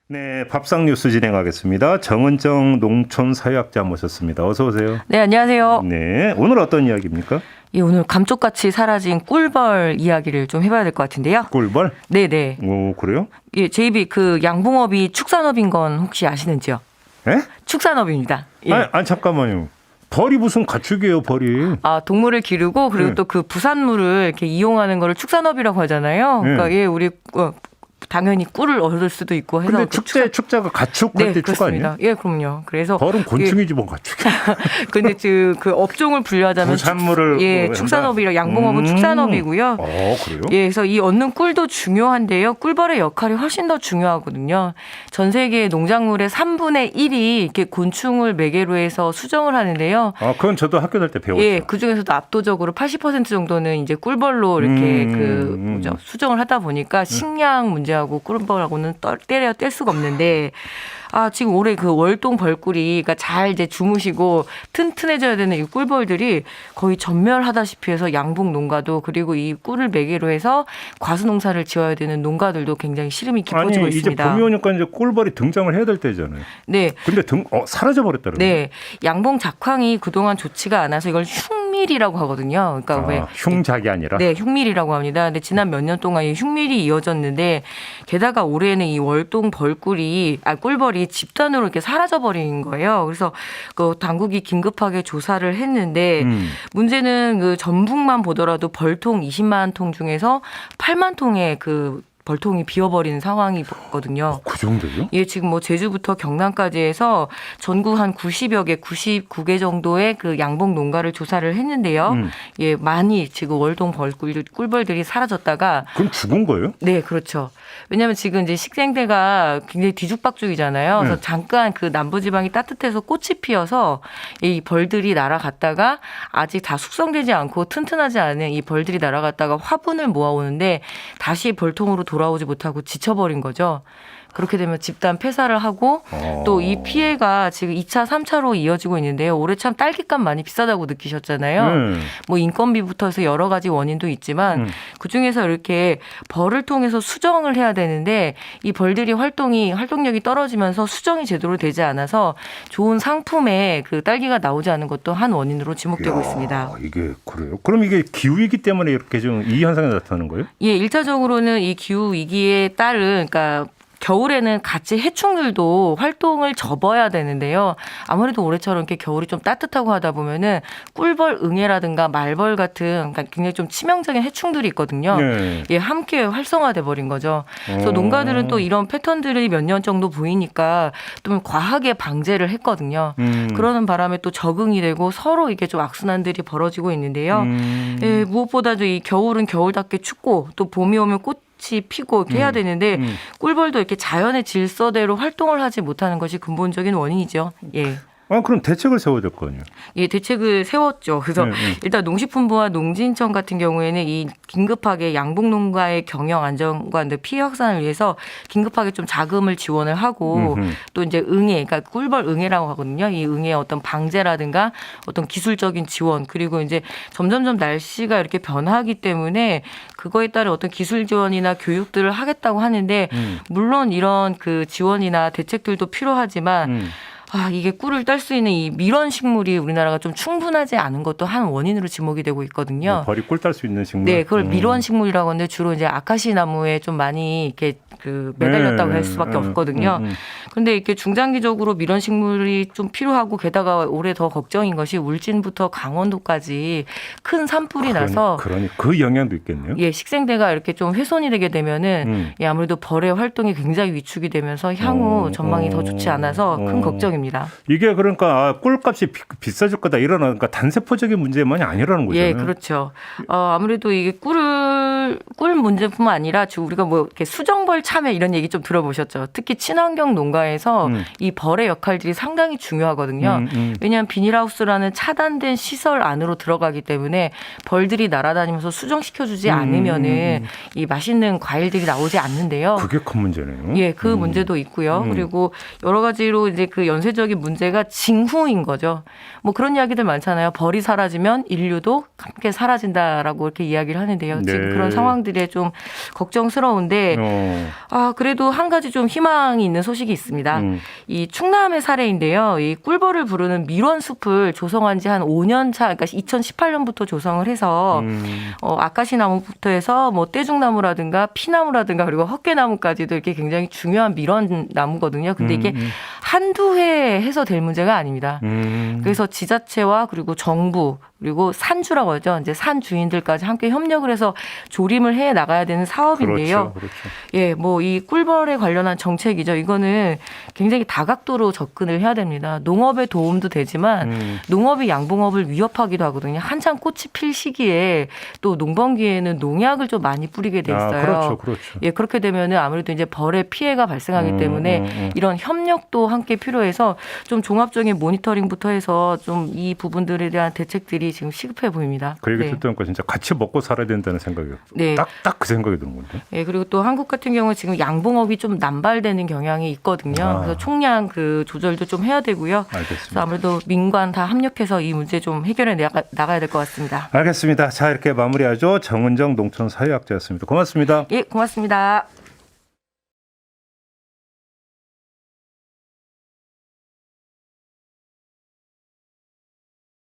네, 밥상 뉴스 진행하겠습니다. 정은정 농촌사회학자 모셨습니다. 어서 오세요. 네, 안녕하세요. 네, 오늘 어떤 이야기입니까? 예, 오늘 감쪽같이 사라진 꿀벌 이야기를 좀 해봐야 될 것 같은데요. 꿀벌? 네네. 오, 그래요? 예, 제 입이 그 양봉업이 축산업인 건 혹시 아시는지요? 예? 축산업입니다. 예. 아니, 잠깐만요. 벌이 무슨 가축이에요, 벌이? 아, 동물을 기르고 그리고 네. 또 그 부산물을 이렇게 이용하는 거를 축산업이라고 하잖아요. 그러니까 네. 예, 우리 당연히 꿀을 얻을 수도 있고 해서 근데 축자가 가축할 네, 때 축 아니에요? 그렇습니다. 예, 그럼요. 그래서 벌은 곤충이지 뭐 가축이. 근데 그 업종을 분류하자면 부산물을 예, 한다? 축산업이라 양봉업은 축산업이고요. 그래요? 예, 그래서 이 얻는 꿀도 중요한데요. 꿀벌의 역할이 훨씬 더 중요하거든요. 전 세계 농작물의 3분의 1이 이렇게 곤충을 매개로 해서 수정을 하는데요. 아, 그건 저도 학교 다닐 때 배웠어요. 예, 그 중에서도 압도적으로 80% 정도는 이제 꿀벌로 이렇게 수정을 하다 보니까 식량 문제하고 꿀벌하고는 때려 뗄 수가 없는데 지금 올해 그 월동 벌꿀이 그러니까 잘 이제 주무시고 튼튼해져야 되는 이 꿀벌들이 거의 전멸하다시피 해서 양봉 농가도 그리고 이 꿀을 매개로 해서 과수 농사를 지어야 되는 농가들도 굉장히 시름이 깊어지고 아니, 있습니다. 이제 봄이 오니까 이제 꿀벌이 등장을 해야 될 때잖아요. 네. 근데 사라져 버렸다는 거예요. 네. 양봉 작황이 그동안 좋지가 않아서 이걸 흉밀이라고 하거든요. 그러니까 왜 흉작이 아니라? 네, 흉밀이라고 합니다. 근데 지난 몇 년 동안 이 흉밀이 이어졌는데 게다가 올해는 이 월동 꿀벌이 집단으로 이렇게 사라져 버린 거예요. 그래서 그 당국이 긴급하게 조사를 했는데 문제는 그 전북만 보더라도 벌통 20만 통 중에서 8만 통의 그 벌통이 비어버리는 상황이거든요. 그 정도요? 예, 지금 뭐 제주부터 경남까지 해서 전국 한 90여 개, 99개 정도의 그 양봉 농가를 조사를 했는데요. 예, 많이 지금 월동 꿀벌들이 사라졌다가. 그럼 죽은 거예요? 네, 그렇죠. 왜냐하면 지금 이제 식생대가 굉장히 뒤죽박죽이잖아요. 그래서 잠깐 그 남부지방이 따뜻해서 꽃이 피어서 이 벌들이 날아갔다가 아직 다 숙성되지 않고 튼튼하지 않은 이 벌들이 날아갔다가 화분을 모아오는데 다시 벌통으로 돌아오지 못하고 지쳐버린 거죠. 그렇게 되면 집단 폐사를 하고 또 이 피해가 지금 2차, 3차로 이어지고 있는데요. 올해 참 딸기값 많이 비싸다고 느끼셨잖아요. 뭐 인건비부터 해서 여러 가지 원인도 있지만 그중에서 이렇게 벌을 통해서 수정을 해야 되는데 이 벌들이 활동력이 떨어지면서 수정이 제대로 되지 않아서 좋은 상품에 그 딸기가 나오지 않은 것도 한 원인으로 지목되고 있습니다. 이게 그래요? 그럼 이게 기후위기 때문에 이렇게 좀 이 현상이 나타나는 거예요? 예, 1차적으로는 이 기후위기에 따른 그러니까 겨울에는 같이 해충들도 활동을 접어야 되는데요. 아무래도 올해처럼 이렇게 겨울이 좀 따뜻하고 하다 보면은 꿀벌, 응애라든가 말벌 같은 그러니까 굉장히 좀 치명적인 해충들이 있거든요. 네. 예, 함께 활성화돼 버린 거죠. 그래서 농가들은 또 이런 패턴들이 몇 년 정도 보이니까 좀 과하게 방제를 했거든요. 그러는 바람에 또 적응이 되고 서로 이게 좀 악순환들이 벌어지고 있는데요. 예, 무엇보다도 이 겨울은 겨울답게 춥고 또 봄이 오면 꽃이 피고 이렇게 해야 되는데 꿀벌도 이렇게 자연의 질서대로 활동을 하지 못하는 것이 근본적인 원인이죠. 예. 그럼 대책을 세워야 될 거 아니에요? 예, 대책을 세웠죠. 그래서 네. 일단 농식품부와 농진청 같은 경우에는 이 긴급하게 양봉 농가의 경영 안정과 피해 확산을 위해서 긴급하게 좀 자금을 지원을 하고 또 이제 그러니까 꿀벌 응애라고 하거든요. 이 응애의 어떤 방제라든가 어떤 기술적인 지원 그리고 이제 점점점 날씨가 이렇게 변하기 때문에 그거에 따른 어떤 기술 지원이나 교육들을 하겠다고 하는데 물론 이런 그 지원이나 대책들도 필요하지만 이게 꿀을 딸 수 있는 이 밀원 식물이 우리나라가 좀 충분하지 않은 것도 한 원인으로 지목이 되고 있거든요. 벌이 꿀 딸 수 있는 식물. 네, 그걸 밀원 식물이라고 하는데 주로 이제 아카시 나무에 좀 많이 이렇게 매달렸다고 할 수밖에 없거든요. 그런데 이렇게 중장기적으로 밀원 식물이 좀 필요하고 게다가 올해 더 걱정인 것이 울진부터 강원도까지 큰 산불이 나서 그 영향도 있겠네요. 예, 식생대가 이렇게 좀 훼손이 되게 되면은 예, 아무래도 벌의 활동이 굉장히 위축이 되면서 향후 전망이 더 좋지 않아서 큰 걱정입니다. 이게 그러니까 꿀값이 비싸질 거다 이런 그러니까 단세포적인 문제만이 아니라는 거잖아요. 예, 그렇죠. 아무래도 이게 꿀 문제뿐만 아니라 우리가 뭐 이렇게 수정벌 참외 이런 얘기 좀 들어보셨죠. 특히 친환경 농가에서 이 벌의 역할들이 상당히 중요하거든요. 왜냐하면 비닐하우스라는 차단된 시설 안으로 들어가기 때문에 벌들이 날아다니면서 수정시켜주지 않으면은 이 맛있는 과일들이 나오지 않는데요. 그게 큰 문제네요. 예, 그 문제도 있고요. 그리고 여러 가지로 이제 그 연쇄적인 문제가 징후인 거죠. 뭐 그런 이야기들 많잖아요. 벌이 사라지면 인류도 함께 사라진다라고 이렇게 이야기를 하는데요. 지금 그런 상황들에 좀 걱정스러운데 그래도 한 가지 좀 희망이 있는 소식이 있습니다. 이 충남의 사례인데요. 이 꿀벌을 부르는 밀원숲을 조성한 지 한 5년 차, 그러니까 2018년부터 조성을 해서 아카시나무부터 해서 뭐 떼죽나무라든가 피나무라든가 그리고 헛개나무까지도 이렇게 굉장히 중요한 밀원 나무거든요. 근데 이게 한두 해 해서 될 문제가 아닙니다. 그래서 지자체와 그리고 정부 그리고 산주라고 하죠. 이제 산 주인들까지 함께 협력을 해서 조림을 해 나가야 되는 사업인데요. 그렇죠. 예, 뭐 이 꿀벌에 관련한 정책이죠. 이거는 굉장히 다각도로 접근을 해야 됩니다. 농업에 도움도 되지만 농업이 양봉업을 위협하기도 하거든요. 한창 꽃이 필 시기에 또 농번기에는 농약을 좀 많이 뿌리게 돼 있어요. 그렇죠. 예, 그렇게 되면은 아무래도 이제 벌의 피해가 발생하기 때문에 이런 협력도 함께 필요해서 좀 종합적인 모니터링부터 해서 좀 이 부분들에 대한 대책들이 지금 시급해 보입니다. 그 얘기 듣다니까 진짜 같이 먹고 살아야 된다는 생각이 네. 딱 그 생각이 드는 건데. 예, 그리고 또 한국 같은 경우는 지금 양봉업이 좀 남발되는 경향이 있거든요. 그래서 총량 그 조절도 좀 해야 되고요. 알겠습니다. 그래서 아무래도 민관 다 합력해서 이 문제 좀 해결해 나가야 될 것 같습니다. 알겠습니다. 자, 이렇게 마무리하죠. 정은정 농촌사회학자였습니다. 고맙습니다. 예, 고맙습니다.